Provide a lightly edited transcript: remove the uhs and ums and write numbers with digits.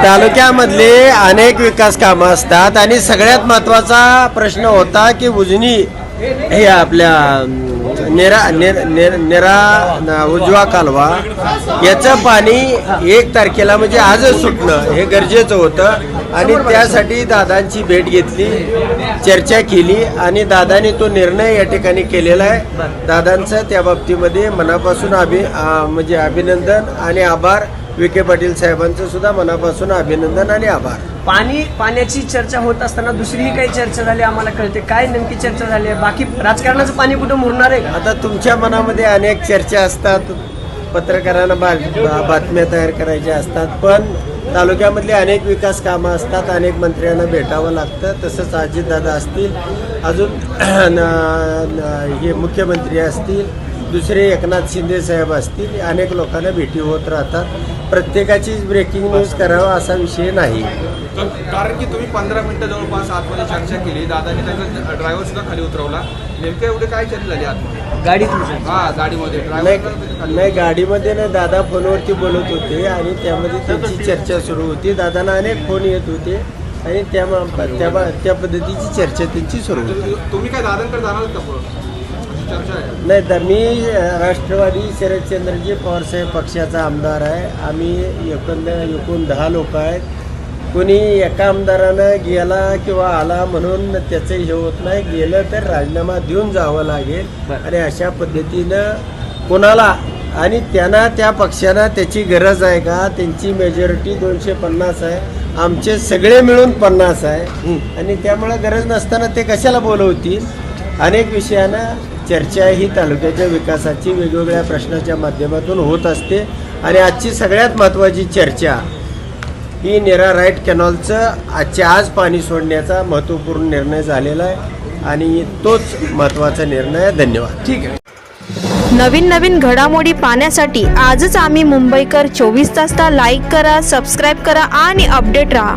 तालुक्यामधले अनेक विकास कामं असतात आणि सगळ्यात महत्त्वाचा प्रश्न होता की उजनी हे आपल्या नेरा उजवा कालवा याचं पाणी 1 तारखेला म्हणजे आजच सुटणं हे गरजेचं होतं आणि त्यासाठी दादांची भेट घेतली, चर्चा केली आणि दादांनी तो निर्णय या ठिकाणी केलेला आहे. दादांचं त्या बाबतीमध्ये मनापासून म्हणजे अभिनंदन आणि आभार. विखे पाटील साहेबांचं सुद्धा मनापासून अभिनंदन आणि आभार. पाण्याची चर्चा होत असताना दुसरीही काही चर्चा झाली आम्हाला कळते. काय नेमकी चर्चा झाली आहे? बाकी राजकारणाचं पाणी कुठं मुरणार आहे? आता तुमच्या मनामध्ये अनेक चर्चा असतात, पत्रकारांना बातम्या तयार करायच्या असतात, पण तालुक्यामधले अनेक विकास कामं असतात, अनेक मंत्र्यांना भेटावं लागतं. तसंच अजितदादा असतील, अजून हे मुख्यमंत्री असतील, दुसरे एकनाथ शिंदे साहेब असतील, अनेक लोकांना भेटी होत राहतात. प्रत्येकाचीच ब्रेकिंग न्यूज करावा असा विषय नाही. कारण की तुम्ही 15 मिनिटं जवळपास आतमध्ये चर्चा केली, दादाने त्यांचा ड्रायव्हर सुद्धा खाली उतरवला. नेमकं एवढे काय चर्चा झाली आतमध्ये? गाडीमध्ये नाही, गाडीमध्ये नाही. दादा फोनवरती बोलत होते आणि त्यामध्ये त्यांची चर्चा सुरू होती. दादांना अनेक फोन येत होते आणि त्या पद्धतीची चर्चा त्यांची सुरू होती. तुम्ही काय दादांकडे जाणार का? नाही, तर मी राष्ट्रवादी शरदचंद्रजी पवारसाहेब पक्षाचा आमदार आहे. आम्ही एकूण 10 लोक आहेत. कोणी एका आमदारानं गेला किंवा आला म्हणून त्याचं हे होत नाही. गेलं तर राजीनामा देऊन जावं लागेल आणि अशा पद्धतीनं कोणाला आणि त्यांना त्या पक्षाला त्याची गरज आहे का? त्यांची मेजॉरिटी 250 आहे, आमचे सगळे मिळून 50 आहे आणि त्यामुळे गरज नसताना ते कशाला बोलवतील? अनेक विषयानं चर्चा ही तालुक्याच्या विकासाची वेगवेगळ्या प्रश्नाच्या माध्यमातून होत असते आणि आजची सगळ्यात महत्त्वाची चर्चा ही नेरा राईट कॅनॉलचं आज पाणी सोडण्याचा महत्त्वपूर्ण निर्णय झालेला आहे आणि तोच महत्त्वाचा निर्णय आहे. धन्यवाद. ठीक आहे. नवीन घडामोडी पाहण्यासाठी आजच आम्ही मुंबईकर 24 तासला लाईक करा, सबस्क्राईब करा आणि अपडेट रहा.